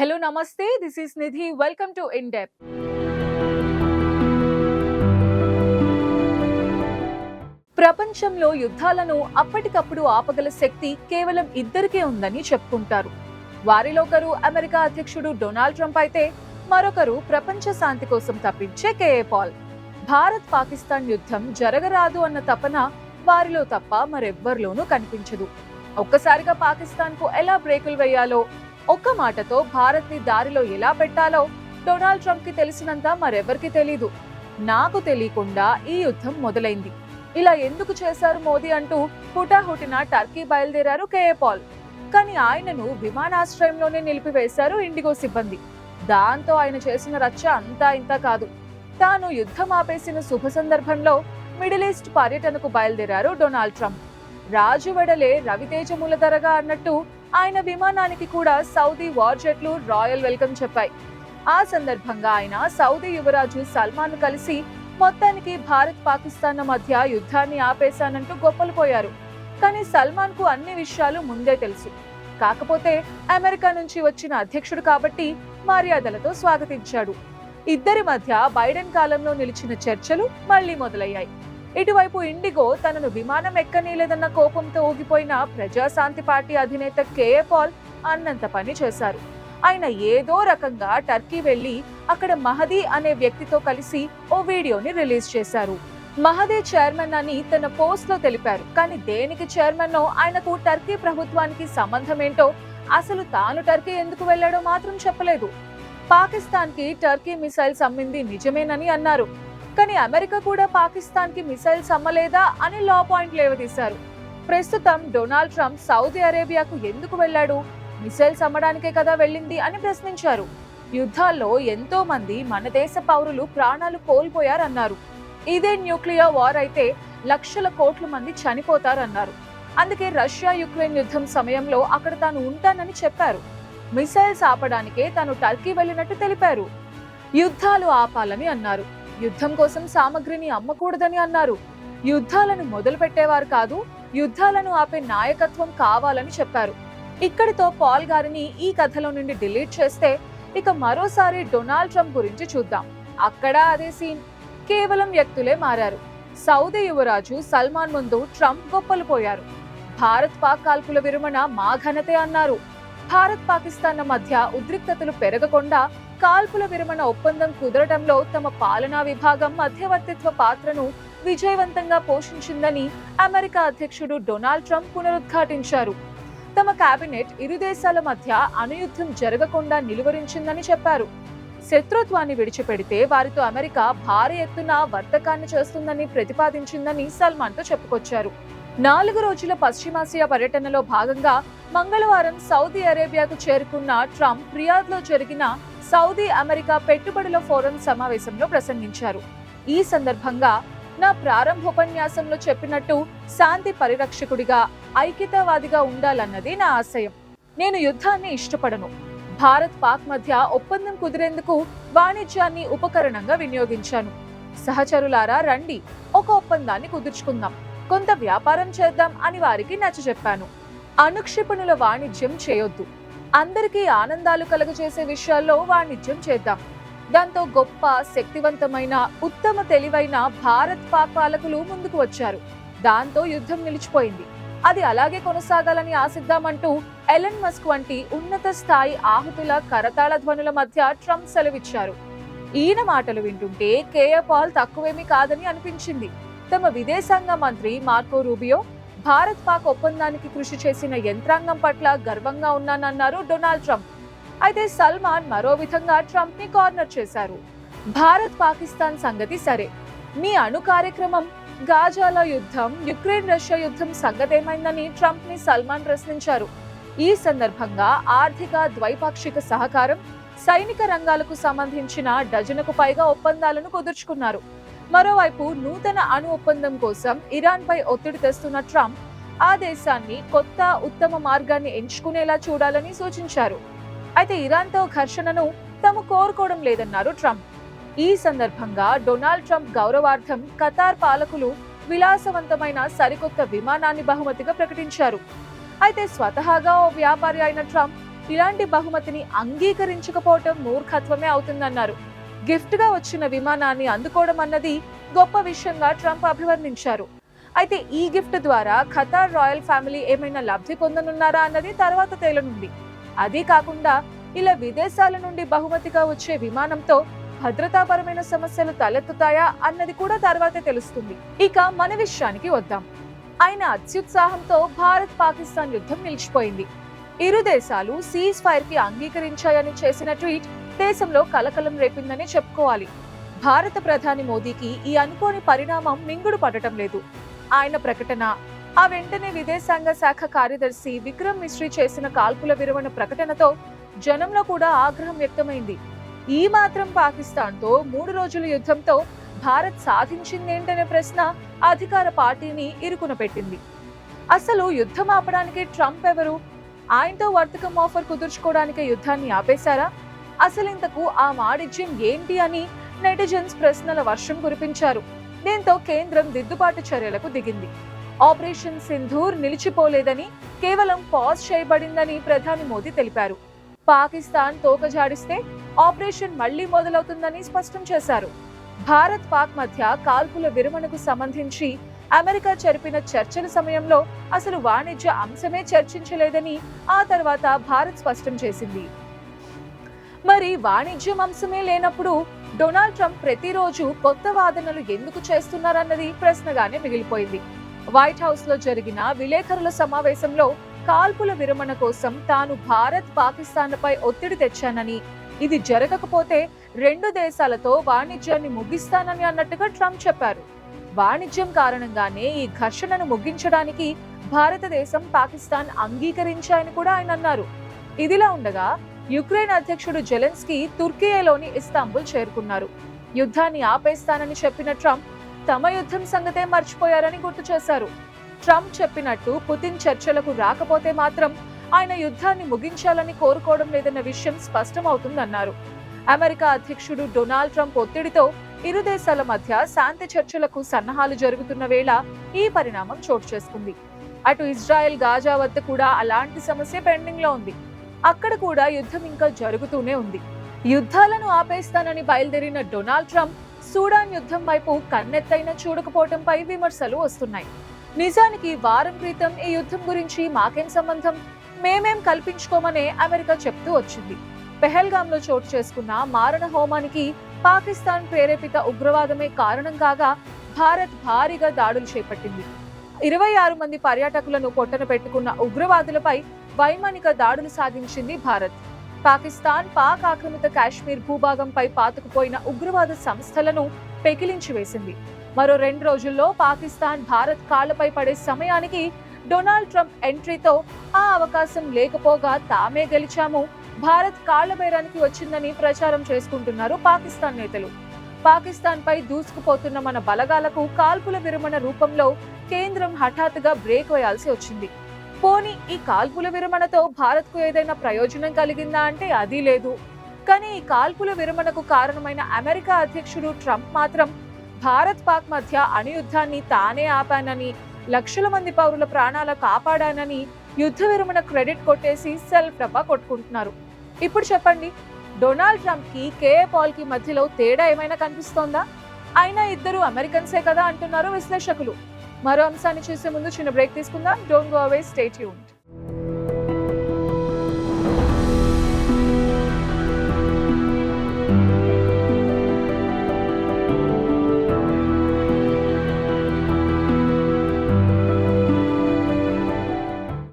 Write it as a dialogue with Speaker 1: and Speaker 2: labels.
Speaker 1: Hello, Namaste. This is Nidhi. Welcome to In Depth. ప్రపంచంలో యుద్ధాలను అప్పటికప్పుడు ఆపగల శక్తి కేవలం ఇద్దరికే ఉందని చెప్పుకుంటారు. వారిలో ఒకరు అమెరికా అధ్యక్షుడు డొనాల్డ్ ట్రంప్ అయితే మరొకరు ప్రపంచ శాంతి కోసం తప్పించే కేఏ పాల్. భారత్ పాకిస్తాన్ యుద్ధం జరగరాదు అన్న తపన వారిలో తప్ప మరెవ్వరిలోనూ కనిపించదు. ఒక్కసారిగా పాకిస్తాన్ కు ఎలా బ్రేకులు వేయాలో, ఒక్క మాటతో భారత్ ని దారిలో ఎలా పెట్టాలో డొనాల్డ్ ట్రంప్ కి తెలిసినంత మరెవరికి తెలీదు. నాకు తెలియకుండా ఈ యుద్ధం మొదలైంది, ఇలా ఎందుకు చేశారు మోదీ అంటూ హుటాహుటిన టర్కీ బయలుదేరారు కేఏ పాల్. కానీ ఆయనను విమానాశ్రయంలోనే నిలిపివేశారు ఇండిగో సిబ్బంది. దాంతో ఆయన చేసిన రచ్చ అంతా ఇంత కాదు. తాను యుద్ధం ఆపేసిన శుభ సందర్భంలో మిడిల్ ఈస్ట్ పర్యటనకు బయలుదేరారు డొనాల్డ్ ట్రంప్. రాజు వెడలే రవితేజ మూలధరగా అన్నట్టు ఆయన విమానానికి కూడా సౌదీ వార్ జెట్లు రాయల్ వెల్కమ్ చెప్పాయి. ఆ సందర్భంగా ఆయన సౌదీ యువరాజు సల్మాన్ కలిసి మొత్తానికి భారత్ పాకిస్తాన్ల మధ్య యుద్ధాన్ని ఆపేశానంటూ గొప్పలు పోయారు. కానీ సల్మాన్ కు అన్ని విషయాలు ముందే తెలుసు. కాకపోతే అమెరికా నుంచి వచ్చిన అధ్యక్షుడు కాబట్టి మర్యాదలతో స్వాగతించాడు. ఇద్దరి మధ్య బైడెన్ కాలంలో నిలిచిన చర్చలు మళ్లీ మొదలయ్యాయి. ఇటువైపు ఇండిగో తనను విమానం ఎక్కనీలేదన్న కోపంతో ఊగిపోయిన ప్రజాశాంతి పార్టీ అధినేత కేఏ పాల్ అన్నంత పని చేశారు. ఆయన ఏదో రకంగా టర్కీ వెళ్లి అక్కడ మహదీ అనే వ్యక్తితో కలిసి ఓ వీడియోని రిలీజ్ చేశారు. మహదీ చైర్మన్ అని తన పోస్ట్ లో తెలిపారు. కానీ దేనికి చైర్మన్ ఆయనకు టర్కీ ప్రభుత్వానికి సంబంధం ఏంటో, అసలు తాను టర్కీ ఎందుకు వెళ్లాడో మాత్రం చెప్పలేదు. పాకిస్తాన్ కి టర్కీ మిసైల్స్ అమ్మింది నిజమేనని అన్నారు. కానీ అమెరికా కూడా పాకిస్తాన్ కి మిసైల్స్ అమ్మలేదా అని లా పాయింట్ లేవదీశారు. ప్రస్తుతం డొనాల్డ్ ట్రంప్ సౌదీ అరేబియాకు ఎందుకు వెళ్లాడు? మిసైల్స్ అమ్మడానికే కదా వెళ్ళింది అని ప్రశ్నించారు. యుద్ధాల్లో ఎంతో మంది మన దేశ పౌరులు ప్రాణాలు కోల్పోయారన్నారు. ఇదే న్యూక్లియర్ వార్ అయితే లక్షల కోట్ల మంది చనిపోతారన్నారు. అందుకే రష్యా యుక్రెయిన్ యుద్ధం సమయంలో అక్కడ తాను ఉంటానని చెప్పారు. మిసైల్స్ ఆపడానికే తాను టర్కీ వెళ్లినట్టు తెలిపారు. యుద్ధాలు ఆపాలని అన్నారు. యుద్ధం కోసం సామగ్రిని అమ్మకూడదని అన్నారు. యుద్ధాలను మొదలు పెట్టేవారు కాదు, యుద్ధాలను ఆపే నాయకత్వం కావాలని చెప్పారు. ఇక్కడితో పాల్ గారిని ఈ కథలో నుండి డిలీట్ చేస్తే ఇక మరోసారి డొనాల్డ్ ట్రంప్ గురించి చూద్దాం. అక్కడ అదే సీన్, కేవలం వ్యక్తులే మారారు. సౌదీ యువరాజు సల్మాన్ ముందు ట్రంప్ గొప్పలు పోయారు. భారత్ పాక్ కాల్పుల విరమణ మా ఘనతే అన్నారు. భారత్ పాకిస్తాన్ల మధ్య ఉద్రిక్తతలు పెరగకుండా కాల్పుల విరమణ ఒప్పందం కుదరడంలో తమ పాలనా విభాగం మధ్యవర్తిత్వ పాత్రను విజయవంతంగా పోషించిందని అమెరికా అధ్యక్షుడు డొనాల్డ్ ట్రంప్ పునరుద్ఘాటించారు. తమ కేబినెట్ ఇరు దేశాల మధ్య అణుయుద్ధం జరగకుండా నిలువరించిందని చెప్పారు. శత్రుత్వాన్ని విడిచిపెడితే వారితో అమెరికా భారీ ఎత్తున వర్తకాన్ని చేస్తుందని ప్రతిపాదించిందని సల్మాన్ తో చెప్పుకొచ్చారు. 4 రోజుల పశ్చిమాసియా పర్యటనలో భాగంగా మంగళవారం సౌదీ అరేబియాకు చేరుకున్న ట్రంప్ రియాద్ లో జరిగిన సౌదీ అమెరికా పెట్టుబడుల ఫోరం సమావేశంలో ప్రసంగించారు. ఈ సందర్భంగా నా ప్రారంభోపన్యాసంలో చెప్పినట్టు శాంతి పరిరక్షకుడిగా, ఐక్యతావాదిగా ఉండాలన్నది నా ఆశయం. నేను యుద్ధాన్ని ఇష్టపడను. భారత్ పాక్ మధ్య ఒప్పందం కుదిరేందుకు వాణిజ్యాన్ని ఉపకరణంగా వినియోగించాను. సహచరులారా రండి, ఒక ఒప్పందాన్ని కుదుర్చుకుందాం, కొంత వ్యాపారం చేద్దాం అని వారికి నచ్చజెప్పాను. అణుక్షిపణుల వాణిజ్యం చేయొద్దు, అందరికీ ఆనందాలు కలుగజేసే విషయాల్లో వాణిజ్యం చేద్దాం. దాంతో గొప్ప, శక్తివంతమైన, ఉత్తమ తెలివైన భారత్ పాక్ పాలకులు ముందుకు వచ్చారు. దాంతో యుద్ధం నిలిచిపోయింది. అది అలాగే కొనసాగాలని ఆశిద్దామంటూ ఎలన్ మస్క్ వంటి ఉన్నత స్థాయి ఆహుతుల కరతాళ ధ్వనుల మధ్య ట్రంప్ సెలవిచ్చారు. ఈయన మాటలు వింటుంటే కేఏ పాల్ తక్కువేమీ కాదని అనిపించింది. తమ విదేశాంగ మంత్రి మార్కో రూబియో, భారత్ పాక్ ఒప్పందానికి కృషి చేసిన యంత్రాంగం పట్ల గర్వంగా ఉన్నానన్నారు డొనాల్డ్ ట్రంప్. అయితే సల్మాన్ మరో విధంగా ట్రంప్ ని కార్నర్ చేశారు. భారత్ పాకిస్తాన్ సంగతి సరే, మీ అణు కార్యక్రమం, గాజాలో యుద్ధం, యుక్రెయిన్ రష్యా యుద్ధం సంగతేమైందని ట్రంప్ ని సల్మాన్ ప్రశ్నించారు. ఈ సందర్భంగా ఆర్థిక, ద్వైపాక్షిక సహకారం, సైనిక రంగాలకు సంబంధించిన డజనుకు పైగా ఒప్పందాలను కుదుర్చుకున్నారు. మరోవైపు నూతన అణు ఒప్పందం కోసం ఇరాన్ పై ఒత్తిడి తెస్తున్న ట్రంప్ ఆ దేశాన్ని కొత్త, ఉత్తమ మార్గాన్ని ఎంచుకునేలా చూడాలని సూచించారు. అయితే ఇరాన్తో ఘర్షణను తాము కోరుకోవడం లేదన్నారు ట్రంప్. ఈ సందర్భంగా డొనాల్డ్ ట్రంప్ గౌరవార్థం ఖతార్ పాలకులు విలాసవంతమైన సరికొత్త విమానాన్ని బహుమతిగా ప్రకటించారు. అయితే స్వతహాగా ఓ వ్యాపారి అయిన ట్రంప్ ఇలాంటి బహుమతిని అంగీకరించకపోవటం మూర్ఖత్వమే అవుతుందన్నారు. గిఫ్ట్ గా వచ్చిన విమానాన్ని అందుకోవడం అన్నది గొప్ప విషయంగా ట్రంప్ అభివర్ణించారు. అయితే ఈ గిఫ్ట్ ద్వారా ఖతార్ రాయల్ ఫ్యామిలీ ఏమైనా లబ్ధి పొందనున్నారా అన్నది తర్వాత తేలనుంది. అదీ కాకుండా ఇలా విదేశాల నుండి బహుమతిగా వచ్చే విమానంతో భద్రతాపరమైన సమస్యలు తలెత్తుతాయా అన్నది కూడా తర్వాతే తెలుస్తుంది. ఇక మన విషయానికి వద్దాం. ఆయన అత్యుత్సాహంతో భారత్ పాకిస్తాన్ యుద్ధం నిలిచిపోయింది. ఇరు దేశాలు సీజ్ ఫైర్ కి అంగీకరించాయని చేసిన ట్వీట్ దేశంలో కలకలం రేపిందని చెప్పుకోవాలి. భారత ప్రధాని మోదీకి ఈ అనుకోని పరిణామం మింగుడు పడటం లేదు. ఆయన ప్రకటన, ఆ వెంటనే విదేశాంగ శాఖ కార్యదర్శి విక్రమ్ మిశ్రీ చేసిన కాల్పుల విరమణ ప్రకటనతో జనంలో కూడా ఆగ్రహం వ్యక్తమైంది. ఈ మాత్రం పాకిస్తాన్తో 3 రోజుల యుద్ధంతో భారత్ సాధించిందేంటనే ప్రశ్న అధికార పార్టీని ఇరుకున పెట్టింది. అసలు యుద్ధం ఆపడానికి ట్రంప్ ఎవరు? ఆయనతో వర్తకం ఆఫర్ కుదుర్చుకోవడానికి యుద్ధాన్ని ఆపేశారా? అసలింతకు ఆ వాణిజ్యం ఏంటి అని నెటిజన్స్ ప్రశ్నల వర్షం కురిపించారు. దీంతో కేంద్రం దిద్దుబాటు చర్యలకు దిగింది. ఆపరేషన్ సింధూర్ నిలిచిపోలేదని, కేవలం పాజ్ చేయబడిందని ప్రధాని మోదీ తెలిపారు. పాకిస్తాన్ తోకజాడిస్తే ఆపరేషన్ మళ్లీ మొదలవుతుందని స్పష్టం చేశారు. భారత్ పాక్ మధ్య కాల్పుల విరమణకు సంబంధించి అమెరికా జరిపిన చర్చల సమయంలో అసలు వాణిజ్య అంశమే చర్చించలేదని ఆ తర్వాత భారత్ స్పష్టం చేసింది. మరి వాణిజ్యం అంశమే లేనప్పుడు డొనాల్డ్ ట్రంప్ ప్రతిరోజు కొత్త వాదనలు ఎందుకు చేస్తున్నారన్నది ప్రశ్నగానే మిగిలిపోయింది. వైట్ హౌస్ లో జరిగిన విలేకరుల సమావేశంలో కాల్పుల విరమణ కోసం తాను భారత్ పాకిస్తాన్లపై ఒత్తిడి తెచ్చానని, ఇది జరగకపోతే 2 దేశాలతో వాణిజ్యాన్ని ముగిస్తానని అన్నట్టుగా ట్రంప్ చెప్పారు. వాణిజ్యం కారణంగానే ఈ ఘర్షణను ముగించడానికి భారతదేశం, పాకిస్తాన్ అంగీకరించాయని కూడా ఆయన అన్నారు. ఇదిలా ఉండగా యుక్రెయిన్ అధ్యక్షుడు జెలెన్స్కీ తుర్కియేలోని ఇస్తాంబుల్ చేరుకున్నారు. యుద్ధాన్ని ఆపేస్తానని చెప్పిన ట్రంప్ తమ యుద్ధం సంగతే మర్చిపోయారని గుర్తు చేశారు. ట్రంప్ చెప్పినట్టు పుతిన్ చర్చలకు రాకపోతే మాత్రం ఆయన యుద్ధాన్ని ముగించాలని కోరుకోవడం లేదన్న విషయం స్పష్టమవుతుందన్నారు. అమెరికా అధ్యక్షుడు డొనాల్డ్ ట్రంప్ ఒత్తిడితో ఇరు దేశాల మధ్య శాంతి చర్చలకు సన్నాహాలు జరుగుతున్న వేళ ఈ పరిణామం చోటు చేసుకుంది. అటు ఇజ్రాయెల్ గాజా వద్ద కూడా అలాంటి సమస్య పెండింగ్ లో ఉంది. అక్కడ కూడా యుద్ధం ఇంకా జరుగుతూనే ఉంది. యుద్ధాలను ఆపేస్తానని బయలుదేరిన డొనాల్డ్ ట్రంప్ సూడాన్ యుద్ధం వైపు కన్నెత్తైనా చూడకపోవడంపై విమర్శలు వస్తున్నాయి. నిజానికి వారం క్రితం ఈ యుద్ధం గురించి మాకేం సంబంధం, మేమేం కల్పించుకోమనే అమెరికా చెప్తూ వచ్చింది. పెహల్గాంలో చోటు చేసుకున్న మారణ హోమానికి పాకిస్తాన్ ప్రేరేపిత ఉగ్రవాదమే కారణం కాగా భారత్ భారీగా దాడులు చేపట్టింది. 26 మంది పర్యాటకులను పొట్టన పెట్టుకున్న ఉగ్రవాదులపై వైమానిక దాడులు సాగించింది భారత్. పాకిస్తాన్ పాక్ ఆక్రమిత కాశ్మీర్ భూభాగంపై పాతుకుపోయిన ఉగ్రవాద సంస్థలను పెకిలించి వేసింది. మరో 2 రోజుల్లో పాకిస్తాన్ భారత్ కాళ్లపై పడే సమయానికి డొనాల్డ్ ట్రంప్ ఎంట్రీతో ఆ అవకాశం లేకపోగా తామే గెలిచాము, భారత్ కాళ్ల బేరానికి వచ్చిందని ప్రచారం చేసుకుంటున్నారు పాకిస్తాన్ నేతలు. పాకిస్తాన్ పై దూసుకుపోతున్న మన బలగాలకు కాల్పుల విరమణ రూపంలో కేంద్రం హఠాత్తుగా బ్రేక్ వేయాల్సి వచ్చింది. పోనీ ఈ కాల్పుల విరమణతో భారత్ కు ఏదైనా ప్రయోజనం కలిగిందా అంటే అది లేదు. కానీ ఈ కాల్పుల విరమణకు కారణమైన అమెరికా అధ్యక్షుడు ట్రంప్ మాత్రం భారత్ పాక్ మధ్య అణుయుద్ధాన్ని తానే ఆపానని, లక్షల మంది పౌరుల ప్రాణాల కాపాడానని యుద్ధ విరమణ క్రెడిట్ కొట్టేసి సెల్ఫ్ డబ్బా కొట్టుకుంటున్నారు. ఇప్పుడు చెప్పండి, డొనాల్డ్ ట్రంప్ కి కేఏ పాల్ కి మధ్యలో తేడా ఏమైనా కనిపిస్తోందా? అయినా ఇద్దరు అమెరికన్సే కదా అంటున్నారు విశ్లేషకులు. మరో అంశాన్ని చూసే ముందు చిన్న బ్రేక్ తీసుకుందాం. Don't go away, stay tuned.